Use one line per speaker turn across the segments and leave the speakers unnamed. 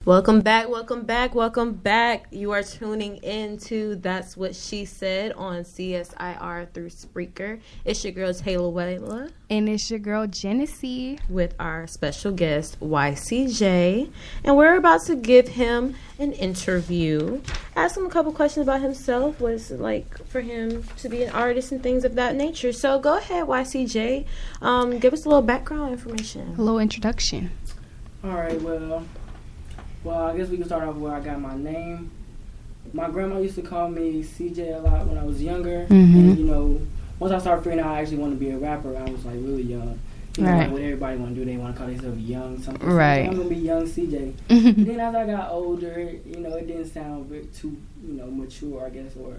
Welcome back, welcome back, welcome back. You are tuning in to That's What She Said on CSIR through Spreaker. It's your girl, Taylor Wayla.
And it's your girl, Genesee.
With our special guest, YCJ. And we're about to give him an interview. Ask him a couple questions about himself. What is it like for him to be an artist and things of that nature. So go ahead, YCJ. Give us a little background information.
A little introduction.
All right, well, I guess we can start off where I got my name. My grandma used to call me CJ a lot when I was younger. And, once I started figuring out I actually wanted to be a rapper, I was, really young. Like what everybody want to do, they want to call themselves young something.
Right.
So I'm going to be young CJ. Then as I got older, it didn't sound too, mature, I guess, or...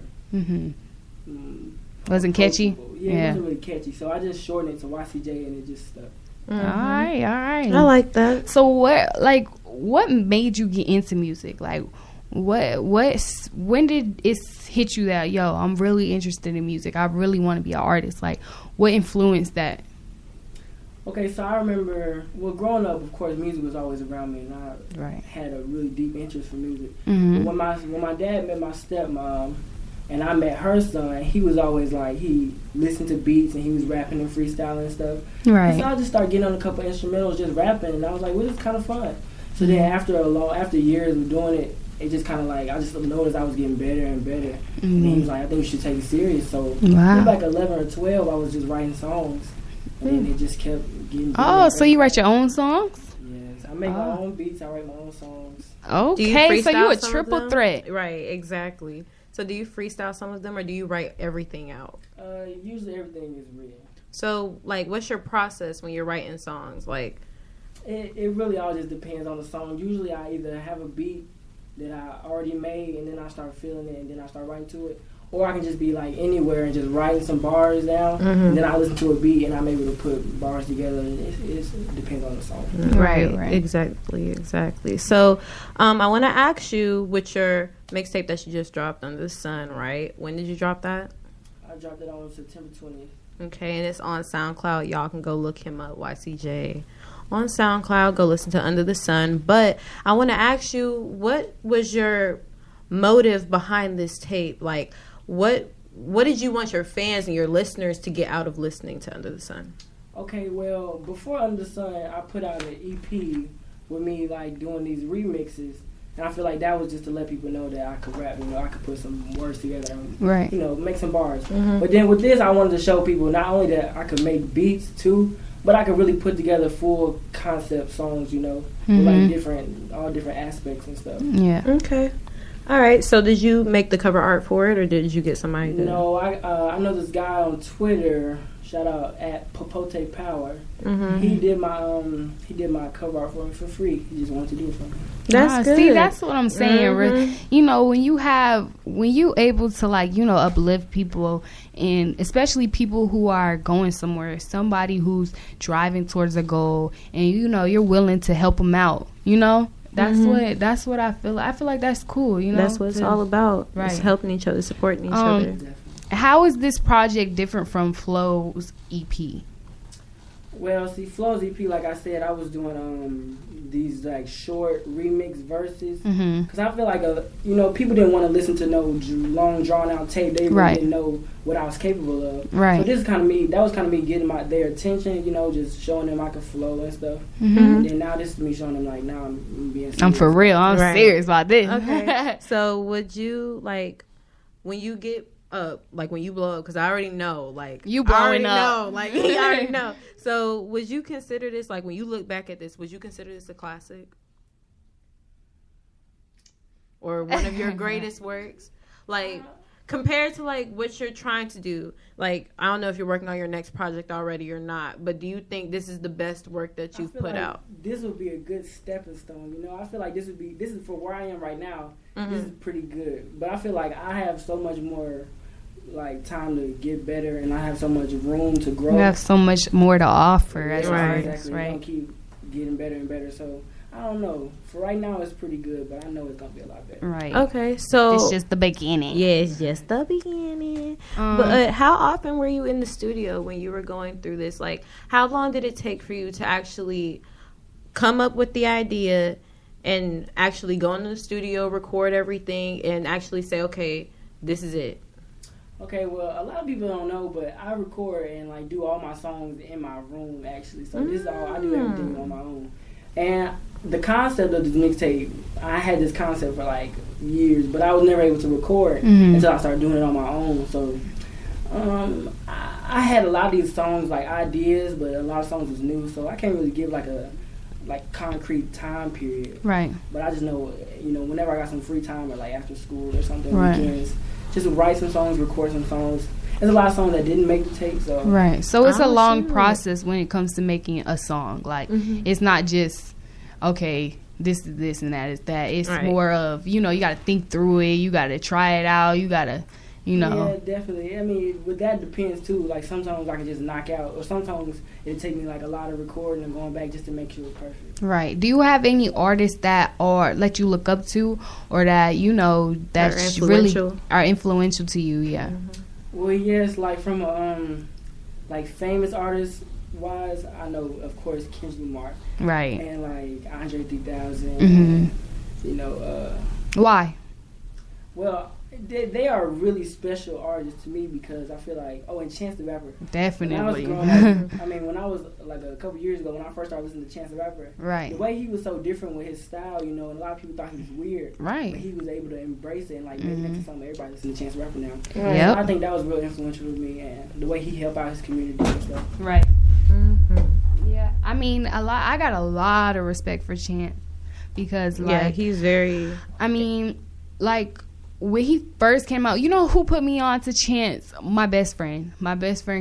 Wasn't catchy?
Yeah, it wasn't really catchy. So I just shortened it to YCJ and it just stuck.
All right.
I like that.
So what made you get into music? Like, when did it hit you that, I'm really interested in music, I really want to be an artist? Like, what influenced that?
Okay, so I remember, growing up, of course, music was always around me, and I had a really deep interest for music. But when my dad met my stepmom, and I met her son, he was always he listened to beats and he was rapping and freestyling and stuff.
Right.
And so I just started getting on a couple instrumentals, just rapping, and I was like, well, this is kind of fun. So then after years of doing it, it just kind of I just noticed I was getting better and better. And he was like, I think we should take it serious. So like 11 or 12, I was just writing songs. And then it just kept getting better.
Oh, so you write your own songs?
Yes. I make my own beats. I write my own songs.
Okay, so you a triple threat.
Right, exactly. So do you freestyle some of them, or do you write everything out?
Usually everything is written.
So, what's your process when you're writing songs?
It really all just depends on the song. Usually I either have a beat that I already made, and then I start feeling it, and then I start writing to it. Or I can just be anywhere and just writing some bars down, and then I listen to a beat and I'm able to put bars together. It depends on the song.
Right.
Exactly. So I want to ask you, with your mixtape that you just dropped, Under the Sun, right? When did you drop that?
I dropped it on September 20th.
Okay, and it's on SoundCloud. Y'all can go look him up, YCJ. On SoundCloud, go listen to Under the Sun. But I want to ask you, what was your motive behind this tape? What did you want your fans and your listeners to get out of listening to Under the Sun? Okay,
well, before Under the Sun, I put out an EP with me doing these remixes, and I feel like that was just to let people know that I could rap. I could put some words together and make some bars. But then with this, I wanted to show people not only that I could make beats too, but I could really put together full concept songs. With all different aspects and stuff.
Yeah.
Okay. All right, so did you make the cover art for it, or did you get somebody to...
No, I know this guy on Twitter, shout out at Popote Power. He did my cover art for me for free. He just wanted to do it for me.
That's good.
See, that's what I'm saying. When you able to uplift people, and especially people who are going somewhere, somebody who's driving towards a goal, and you're willing to help them out. That's what I feel. I feel like that's cool.
That's what it's all about.
Right.
It's helping each other, supporting each other.
How is this project different from Flow's EP?
Well, see, Flow's EP, like I said, I was doing these short remix verses because I feel like people didn't want to listen to no long drawn out tape. They really didn't know what I was capable of. Right. So this is kind of me. That was kind of me getting their attention. Just showing them I could flow and stuff. And then now this is me showing them now I'm being serious.
I'm for real. I'm serious about this.
Okay. So would you when you get up, when you blow up, because I already know,
you blowing up.
I already know. So would you consider this, when you look back at this, would you consider this a classic? Or one of your greatest works? Compared to, what you're trying to do. I don't know if you're working on your next project already or not, but do you think this is the best work that you've put out?
This would be a good stepping stone. I feel like this is for where I am right now. This is pretty good. But I feel like I have so much more time to get better, and I have so much room to grow.
You have so much more to offer as
right.
artists,
Exactly. I'm keep getting better and better. So I don't know. For right now, it's pretty good, but I know it's gonna be a lot better.
Right.
Okay. So
it's just the beginning.
Yeah, it's just the beginning. But how often were you in the studio when you were going through this? How long did it take for you to actually come up with the idea and actually go into the studio, record everything, and actually say, okay, this is it?
Okay, well, a lot of people don't know, but I record and like do all my songs in my room actually. So this is all I do, everything on my own. And the concept of this mixtape, I had this concept for like years, but I was never able to record until I started doing it on my own. So I had a lot of these songs like ideas, but a lot of songs was new, so I can't really give like a concrete time period.
Right.
But I just know, whenever I got some free time or like after school or something, weekends, just write some songs, record some songs. There's a lot of songs that didn't make the tape, so
right. So it's a long process when it comes to making a song. Like it's not just okay, this is this and that is that. It's more of you got to think through it. You got to try it out. You got to.
Yeah, definitely. I mean, but that depends too. Like sometimes I can just knock out, or sometimes it take me like a lot of recording and going back just to make sure it's perfect.
Right. Do you have any artists that you look up to, or that that really are influential to you? Yeah.
Well, yes, like from like famous artists wise, I know of course Kendrick Lamar,
right,
and like Andre 3000.
Why?
Well, they are really special artists to me because I feel like, and Chance the Rapper.
Definitely.
When I was like a couple years ago, when I first started listening to Chance the Rapper,
right,
the way he was so different with his style, and a lot of people thought he was weird,
right,
but he was able to embrace it and like make it into something everybody listens to Chance the Rapper now.
Right. Yep.
I think that was real influential to me, and the way he helped out his community and stuff.
Right. Yeah, I mean, I got a lot of respect for Chance because
he's very.
I mean, like. When he first came out, who put me on to Chance? My best friend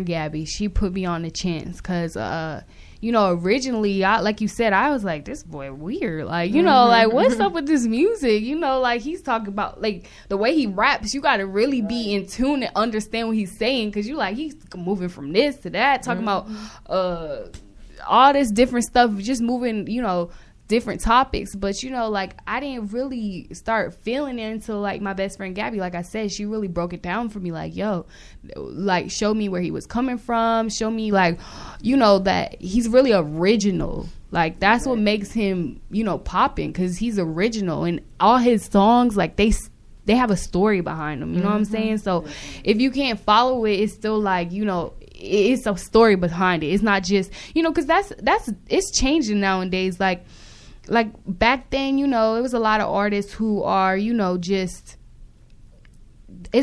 Gabby. She put me on to Chance because, originally, like you said, I was like, this boy weird. Like, like, what's up with this music? Like, he's talking about, like, the way he raps, you got to really be in tune and understand what he's saying because he's moving from this to that, talking about all this different stuff, just moving, different topics, but I didn't really start feeling it until like my best friend Gabby, like I said, she really broke it down for me, like, yo, like show me where he was coming from, show me like that he's really original, like that's what makes him popping, because he's original and all his songs, like they have a story behind them, you know what I'm saying? So if you can't follow it, it's still like it's a story behind it. It's not just because that's it's changing nowadays. Like back then, it was a lot of artists who are, it's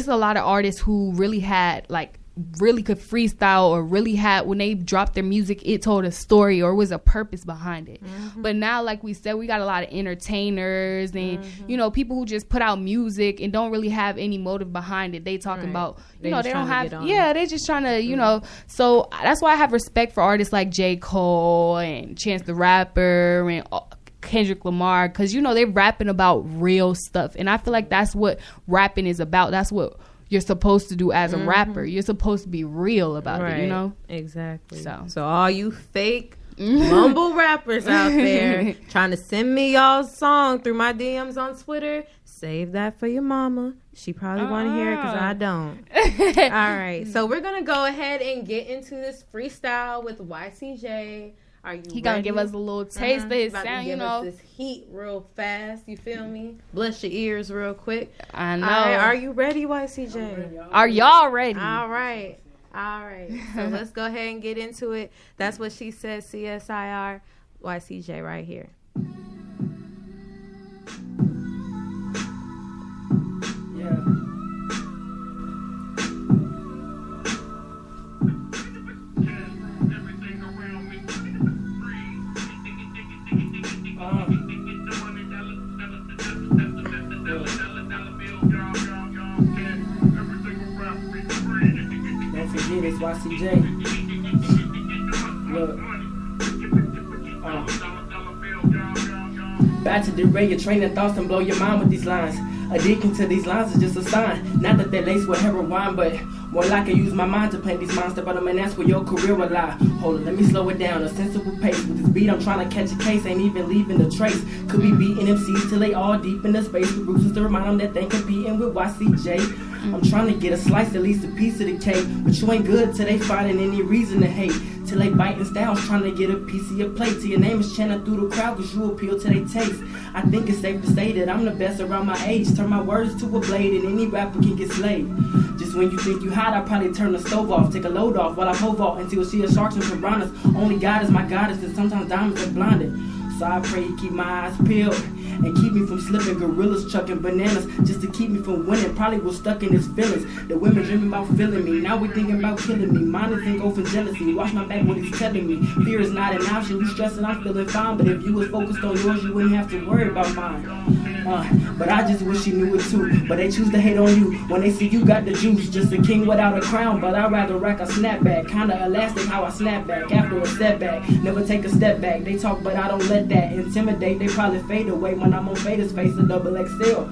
a lot of artists who really had, like, really could freestyle or really had, when they dropped their music, it told a story or was a purpose behind it. But now, like we said, we got a lot of entertainers and, people who just put out music and don't really have any motive behind it. They talking about, they don't have, they're just trying to, so that's why I have respect for artists like J. Cole and Chance the Rapper and Kendrick Lamar, because they're rapping about real stuff, and I feel like that's what rapping is about. That's what you're supposed to do as a rapper. You're supposed to be real about it,
exactly. So all you fake mumble rappers out there trying to send me y'all's song through my DMs on Twitter, save that for your mama. She probably want to hear it because I don't. All right, so we're gonna go ahead and get into this freestyle with YCJ. Are you
He gonna give us a little taste of his sound,
give us this heat real fast, you feel me? Bless your ears real quick.
I know.
All right, are you ready, YCJ?
Are y'all ready?
All right. So let's go ahead and get into it. That's what she said, CSIR, YCJ right here.
It's YCJ. Look. About to derail your train of thoughts and blow your mind with these lines. Addiction to these lines is just a sign. Not that they're laced with heroin, but more like I use my mind to paint these monster bottom, and that's where your career will lie. Hold on, let me slow it down, a sensible pace. With this beat, I'm trying to catch a case, ain't even leaving a trace. Could be beating MCs till they all deep in the space. With bruises to remind them that they competing with YCJ. I'm trying to get a slice, at least a piece of the cake. But you ain't good till they finding any reason to hate. till they biting styles, trying to get a piece of your plate. Till your name is chanting through the crowd, cause you appeal to their taste. I think it's safe to say that I'm the best around my age. Turn my words to a blade and any rapper can get slayed. Just when you think you hot, I probably turn the stove off, take a load off while I pole vault until see a sharks and piranhas. Only God is my goddess, and sometimes diamonds are blinded. So I pray you keep my eyes peeled and keep me from slipping. Gorillas chucking bananas just to keep me from winning. Probably was stuck in his feelings. The women dreaming about feeling me. Now we thinking about killing me. Mine is engulfed in jealousy. Watch my back what he's telling me. Fear is not an option. You stressing, I'm feeling fine. But if you was focused on yours, you wouldn't have to worry about mine. But I just wish you knew it too. But they choose to hate on you when they see you got the juice. Just a king without a crown, but I'd rather rack a snapback. Kinda elastic how I snap back after a setback. Never take a step back. They talk, but I don't let that intimidate. They probably fade away when I'm on Vader's face, a double XL.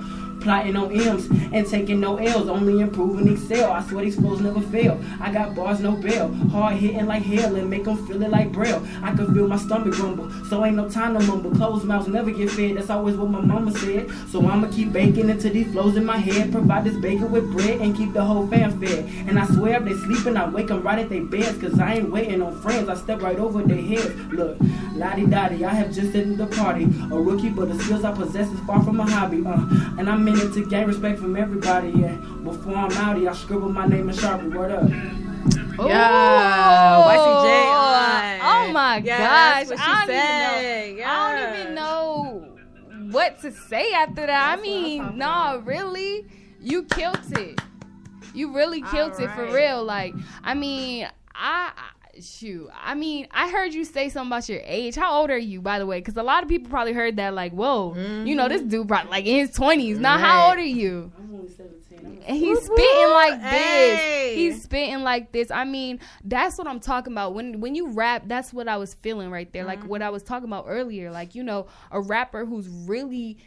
Plotting on M's and taking no L's, only improving Excel. I swear these flows never fail. I got bars, no bail. Hard hitting like hell and make them feel it like Braille. I can feel my stomach rumble, so ain't no time to mumble. Closed mouths never get fed, that's always what my mama said. So I'ma keep baking until these flows in my head. Provide this bacon with bread and keep the whole fam fed. And I swear if they sleeping, I wake them right at their beds. Cause I ain't waiting on friends, I step right over their heads. Look, lottie-dottie, I have just entered the party. A rookie, but the skills I possess is far from a hobby. And I'm in it to gain respect from everybody, yeah. Before I'm out here, I scribble my name in Sharpie. Word up.
Yeah, YCJ.
Oh my gosh.
That's what she said.
I don't even know what to say after that. I mean, nah, really? You killed it. You really killed it for real. Like, I mean, I mean, I heard you say something about your age. How old are you, by the way? Because a lot of people probably heard that, like, whoa, you know, this dude probably like in his 20s. Now, how old are you?
I'm only 17.
And he's spitting like this. He's spitting like this. I mean, that's what I'm talking about. When you rap, that's what I was feeling right there. Like what I was talking about earlier. Like, you know, a rapper who's really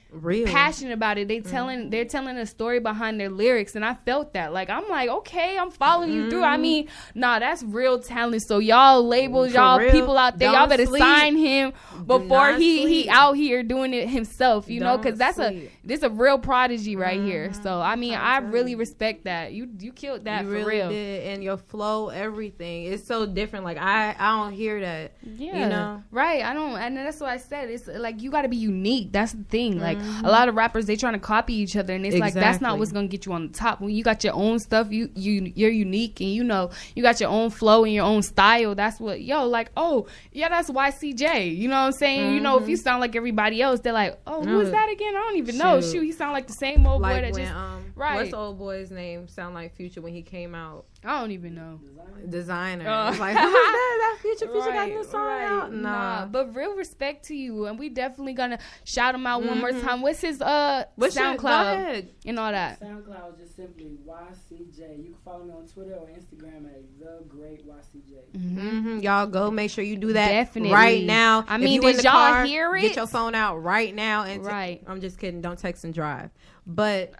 passionate about it. They're telling a story behind their lyrics, and I felt that. Like, I'm like, okay, I'm following you through. I mean, nah, that's real talent. So y'all labels, y'all people out there, y'all better sign him before he out here doing it himself. You know, because this a real prodigy right here. So I mean, I really respect that. You killed that
you
for
really
real.
Did. And your flow, everything. It's so different. Like I don't hear that.
Yeah.
You know?
Right. I don't, and that's what I said. It's like you gotta be unique. That's the thing. Like a lot of rappers, they trying to copy each other, and it's like that's not what's gonna get you on the top. When you got your own stuff, you're unique, and you know, you got your own flow and your own style. That's what like, oh yeah, that's YCJ. You know what I'm saying? You know, if you sound like everybody else, they're like, oh, who is that again? I don't even know. Shoot, he sound like the same old boy that
when,
just
what's the old boy's name? Sound like Future when he came out.
I don't even know.
Designer. Like, who is that? That Future got a new song out?
Nah, but real respect to you, and we definitely gonna shout him out one more time. What's his SoundCloud and all that?
SoundCloud is just simply YCJ. You can follow me on Twitter or Instagram at The Great YCJ.
Y'all go make sure you do that
Definitely.
right now.
I mean, did y'all hear it?
Get your phone out right now and I'm just kidding. Don't text and drive. But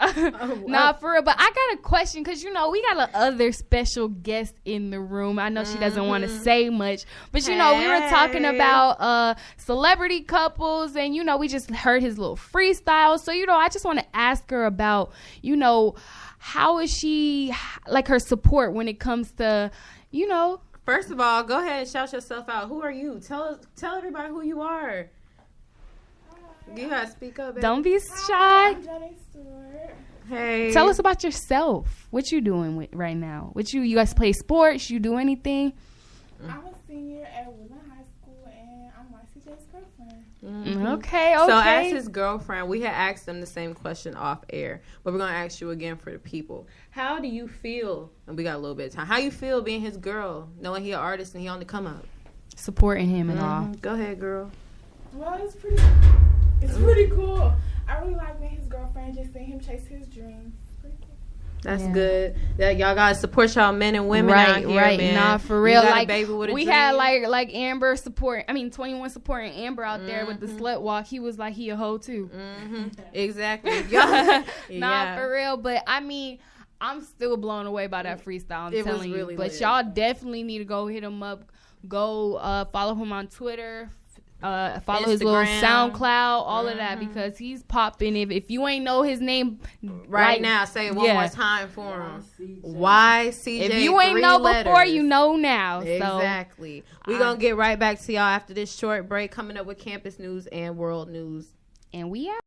nah, for real. But I got a question, because you know we got another special guest in the room. I know she doesn't want to say much, but you know we were talking about celebrity couples, and you know we just heard his little freestyle. So you know I just want to ask her about, you know, how is she, like, her support when it comes to, you know.
First of all, go ahead and shout yourself out. Who are you? Tell everybody who you are. You gotta speak up, baby.
Don't be shy.
I'm Jenny Stewart.
Hey.
Tell us about yourself. What you doing right now? You guys play sports? You do anything?
I'm a senior at Woodland High School, and I'm YCJ's girlfriend.
Okay.
So as his girlfriend, we had asked them the same question off air, but we're gonna ask you again for the people. How do you feel? And we got a little bit of time. How you feel being his girl, knowing he an artist and he on the come up?
Supporting him and all.
Go ahead, girl.
Well, it's pretty cool. I really like being his girlfriend, just seeing him chase his dreams. Pretty cool.
That's good. That y'all gotta support y'all men and women out here, man.
Nah, for real. Like,
baby with a
we
dream.
had like Amber 21 supporting Amber out there with the slut walk. He was like, he a hoe too.
Exactly.
Nah, for real. But I mean, I'm still blown away by that freestyle. I'm telling you. But y'all definitely need to go hit him up. Go follow him on Twitter, Follow his little SoundCloud, all of that, because he's popping. If you ain't know his name
right now, say it one more time for him. YCJ.
If you ain't know before, you know now.
Exactly. We're going to get right back to y'all after this short break, coming up with campus news and world news.
And we out.